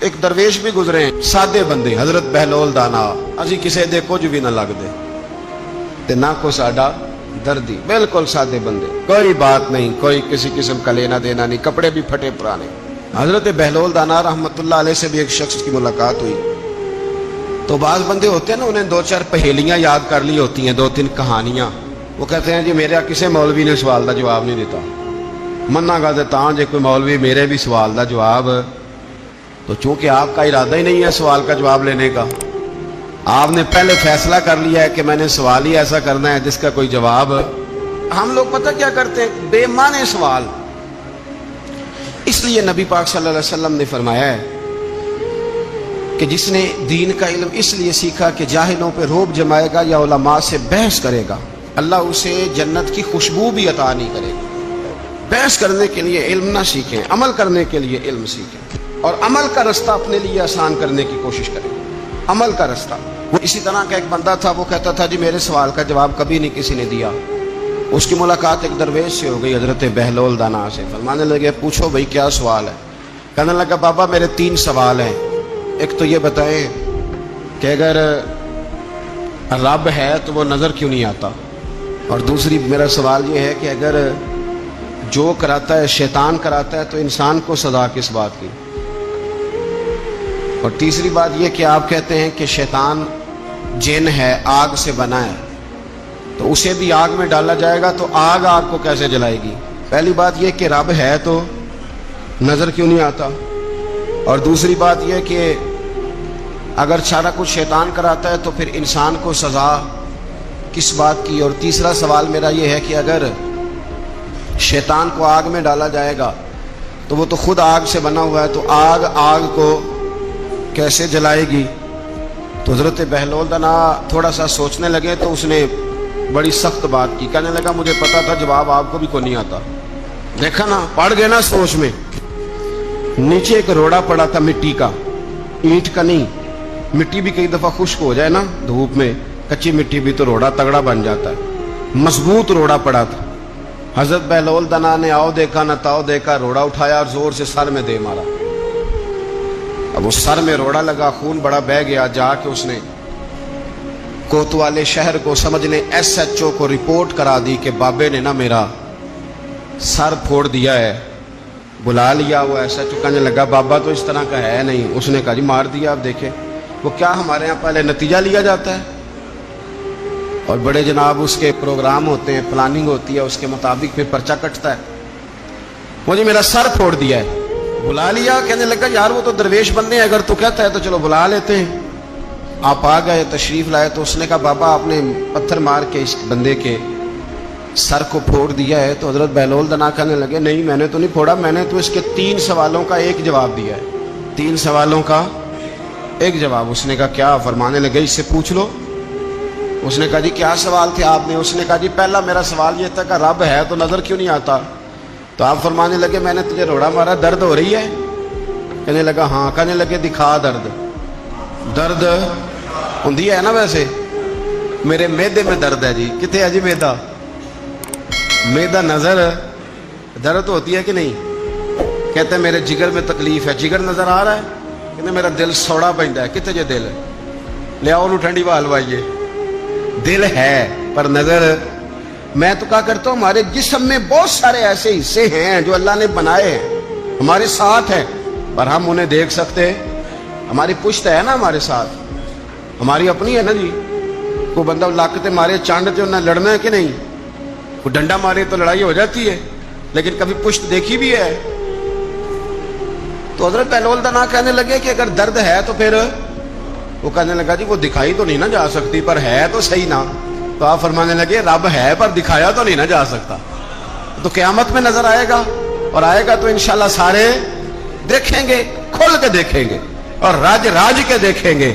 ایک درویش بھی گزرے ہیں، سادے بندے، حضرت بہلول دانا، اسی کسے دے کچھ بھی نہ لگ دے تے نہ کو ساڈا دردی، بالکل سادے بندے، کوئی بات نہیں، کوئی کسی قسم کا لینا دینا نہیں، کپڑے بھی پھٹے پرانے۔ حضرت بہلول دانا رحمت اللہ علیہ سے بھی ایک شخص کی ملاقات ہوئی تو بعض بندے ہوتے ہیں نا، انہیں 2-4 پہیلیاں یاد کر لی ہوتی ہیں، 2-3 کہانیاں، وہ کہتے ہیں جی میرا کسے مولوی نے سوال دا جواب نہیں دیتا، منا گا دیتا ہوں جی کوئی مولوی میرے بھی سوال دا جواب، تو چونکہ آپ کا ارادہ ہی نہیں ہے سوال کا جواب لینے کا، آپ نے پہلے فیصلہ کر لیا ہے کہ میں نے سوال ہی ایسا کرنا ہے جس کا کوئی جواب، ہم لوگ پتہ کیا کرتے ہیں، بے معنی سوال۔ اس لیے نبی پاک صلی اللہ علیہ وسلم نے فرمایا ہے کہ جس نے دین کا علم اس لیے سیکھا کہ جاہلوں پہ روب جمائے گا یا علماء سے بحث کرے گا، اللہ اسے جنت کی خوشبو بھی عطا نہیں کرے گا۔ بحث کرنے کے لیے علم نہ سیکھیں، عمل کرنے کے لیے علم سیکھیں، اور عمل کا رستہ اپنے لیے آسان کرنے کی کوشش کریں، عمل کا رستہ۔ وہ اسی طرح کا ایک بندہ تھا، وہ کہتا تھا جی میرے سوال کا جواب کبھی نہیں کسی نے دیا۔ اس کی ملاقات ایک درویش سے ہو گئی، حضرت بہلول دانا سے، فرمانے لگے پوچھو بھائی کیا سوال ہے؟ کہنے لگا بابا میرے 3 سوال ہیں، ایک تو یہ بتائیں کہ اگر رب ہے تو وہ نظر کیوں نہیں آتا، اور دوسری میرا سوال یہ ہے کہ اگر جو کراتا ہے شیطان کراتا ہے تو انسان کو سزا کس بات کی، اور تیسری بات یہ کہ آپ کہتے ہیں کہ شیطان جن ہے، آگ سے بنا ہے، تو اسے بھی آگ میں ڈالا جائے گا تو آگ آگ کو کیسے جلائے گی؟ پہلی بات یہ کہ رب ہے تو نظر کیوں نہیں آتا، اور دوسری بات یہ کہ اگر سارا کچھ شیطان کراتا ہے تو پھر انسان کو سزا کس بات کی، اور تیسرا سوال میرا یہ ہے کہ اگر شیطان کو آگ میں ڈالا جائے گا تو وہ تو خود آگ سے بنا ہوا ہے، تو آگ آگ کو کیسے جلائے گی؟ تو حضرت بہلول دانا تھوڑا سا سوچنے لگے تو اس نے بڑی سخت بات کی، کہنے لگا مجھے پتا تھا جواب آپ کو بھی کوئی نہیں آتا، دیکھا نا پڑ گئے نا سوچ میں۔ نیچے ایک روڑا پڑا تھا مٹی کا، اینٹ کا نہیں، مٹی بھی کئی دفعہ خشک ہو جائے نا دھوپ میں، کچی مٹی بھی تو روڑا تگڑا بن جاتا ہے، مضبوط روڑا پڑا تھا۔ حضرت بہلول دانا نے آؤ دیکھا نہ تاؤ دیکھا، روڑا اٹھایا اور زور سے سر میں دے مارا، اب اس سر میں روڑا لگا، خون بڑا بہہ گیا، جا کے اس نے کوتوالے شہر کو سمجھنے SHO کو رپورٹ کرا دی کہ بابے نے نا میرا سر پھوڑ دیا ہے۔ بلا لیا وہ SHO، کہنے لگا بابا تو اس طرح کا ہے نہیں، اس نے کہا جی مار دیا، آپ دیکھیں وہ کیا ہمارے ہاں پہلے نتیجہ لیا جاتا ہے، اور بڑے جناب اس کے پروگرام ہوتے ہیں، پلاننگ ہوتی ہے، اس کے مطابق پھر پرچہ کٹتا ہے۔ وہ جی میرا سر پھوڑ دیا ہے، بلا لیا، کہنے لگا یار وہ تو درویش بندے ہیں، اگر تو کہتا ہے تو چلو بلا لیتے ہیں۔ آپ آ گئے، تشریف لائے، تو اس نے کہا بابا آپ نے پتھر مار کے اس بندے کے سر کو پھوڑ دیا ہے؟ تو حضرت بہلول دانا کہنے لگے نہیں میں نے تو نہیں پھوڑا، میں نے تو اس کے 3 سوالوں کا ایک جواب دیا ہے، 3 سوالوں کا ایک جواب۔ اس نے کہا کیا؟ فرمانے لگے اس سے پوچھ لو۔ اس نے کہا جی کیا سوال تھے آپ نے؟ اس نے کہا جی پہلا میرا سوال یہ تھا کہ رب ہے تو نظر کیوں نہیں آتا؟ تو آپ فرمانے لگے میں نے تجھے روڑا مارا، درد ہو رہی ہے؟ کہنے لگا ہاں۔ کہنے لگے دکھا درد۔ درد ہوندی ہے نا ویسے؟ میرے میدے میں درد ہے جی۔ کتے ہے جی میدا؟ میدا نظر درد ہوتی ہے کہ نہیں؟ کہتے ہیں میرے جگر میں تکلیف ہے۔ جگر نظر آ رہا ہے؟ کہتے میرا دل سوڑا پیندا ہے۔ کتے جے دل لے آؤ ٹھنڈی ہوا لوائیے۔ دل ہے پر نظر۔ میں تو کہا کرتا ہوں ہمارے جسم میں بہت سارے ایسے حصے ہیں جو اللہ نے بنائے ہیں، ہمارے ساتھ ہیں پر ہم انہیں دیکھ سکتے۔ ہماری پشت ہے نا ہمارے ساتھ، ہماری اپنی ہے نا جی۔ کوئی بندہ لاکتے مارے چانڈتے انہیں لڑنا ہے کہ نہیں؟ کوئی ڈنڈا مارے تو لڑائی ہو جاتی ہے، لیکن کبھی پشت دیکھی بھی ہے؟ تو حضرت بہلول دانا کہنے لگے کہ اگر درد ہے تو پھر وہ کہنے لگا جی وہ دکھائی تو نہیں نہ جا سکتی پر ہے تو صحیح نا۔ تو آپ فرمانے لگے رب ہے پر دکھایا تو نہیں نہ جا سکتا، تو قیامت میں نظر آئے گا، اور آئے گا تو انشاءاللہ سارے دیکھیں گے، کھول کے دیکھیں گے اور راج راج کے دیکھیں گے۔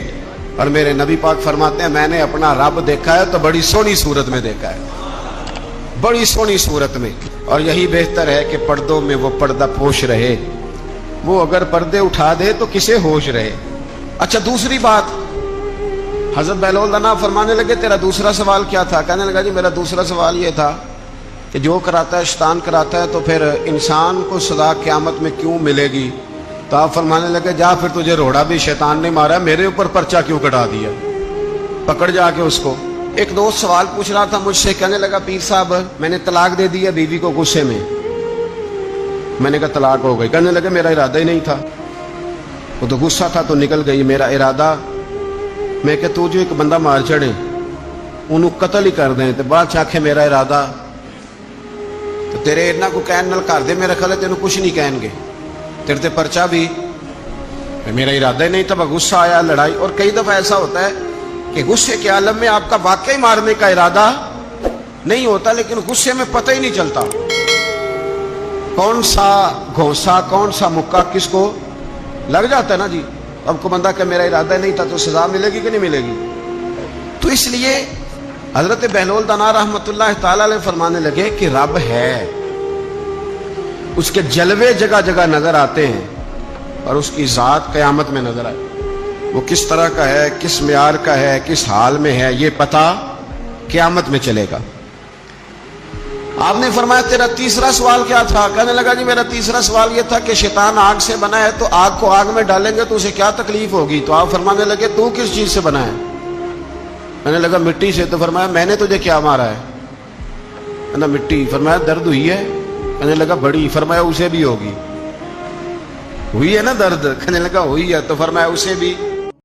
اور میرے نبی پاک فرماتے ہیں میں نے اپنا رب دیکھا ہے تو بڑی سونی صورت میں دیکھا ہے، بڑی سونی صورت میں، اور یہی بہتر ہے کہ پردوں میں وہ پردہ پوش رہے، وہ اگر پردے اٹھا دے تو کسے ہوش رہے۔ اچھا دوسری بات، حضرت بہلول دانا فرمانے لگے تیرا دوسرا سوال کیا تھا؟ کہنے لگا جی میرا دوسرا سوال یہ تھا کہ جو کراتا ہے شیطان کراتا ہے تو پھر انسان کو سزا قیامت میں کیوں ملے گی؟ تو آپ فرمانے لگے جا پھر تجھے روڑا بھی شیطان نے مارا, میرے اوپر پرچہ کیوں کٹا دیا, پکڑ جا کے اس کو. ایک دوست سوال پوچھ رہا تھا مجھ سے, کہنے لگا پیر صاحب میں نے طلاق دے دی ہے بیوی کو غصے میں. میں نے کہا طلاق ہو گئی. کہنے لگا میرا ارادہ ہی نہیں تھا, وہ تو غصہ تھا تو نکل گئی. میرا ارادہ میں کہ تو جو ایک بندہ مار چڑھے انہوں قتل ہی کر دیں, تو بعد چاکھے میرا ارادہ, تو تیرے اتنا کو کہن نال کر دے, میرا خیال ہے تینوں کچھ نہیں کہیں گے, تیرے تے پرچہ بھی. میرا ارادہ ہی نہیں تھا, غصہ آیا, لڑائی. اور کئی دفعہ ایسا ہوتا ہے کہ غصے کے عالم میں آپ کا واقعی مارنے کا ارادہ نہیں ہوتا, لیکن غصے میں پتہ ہی نہیں چلتا کون سا گھونسا کون سا مکہ کس کو لگ جاتا ہے نا جی. اب کو بندہ کہ میرا ارادہ نہیں تھا تو سزا ملے گی کہ نہیں ملے گی. تو اس لیے حضرت بہلول دانا رحمت اللہ تعالی علیہ فرمانے لگے کہ رب ہے, اس کے جلوے جگہ جگہ نظر آتے ہیں, اور اس کی ذات قیامت میں نظر آئے. وہ کس طرح کا ہے, کس معیار کا ہے, کس حال میں ہے, یہ پتہ قیامت میں چلے گا. آپ نے فرمایا تیرا تیسرا سوال کیا تھا؟ کہنے لگا جی میرا تیسرا سوال یہ تھا کہ شیطان آگ سے بنا ہے, تو آگ کو آگ میں ڈالیں گے تو اسے کیا تکلیف ہوگی؟ تو آپ فرمانے لگے تو کس چیز سے بنا ہے؟ کہنے لگا مٹی سے. تو فرمایا میں نے تجھے کیا مارا ہے؟ کہنا مٹی. فرمایا درد ہوئی ہے؟ کہنے لگا بڑی. فرمایا اسے بھی ہوگی. ہوئی ہے نا درد؟ کہنے لگا ہوئی ہے. تو فرمایا اسے بھی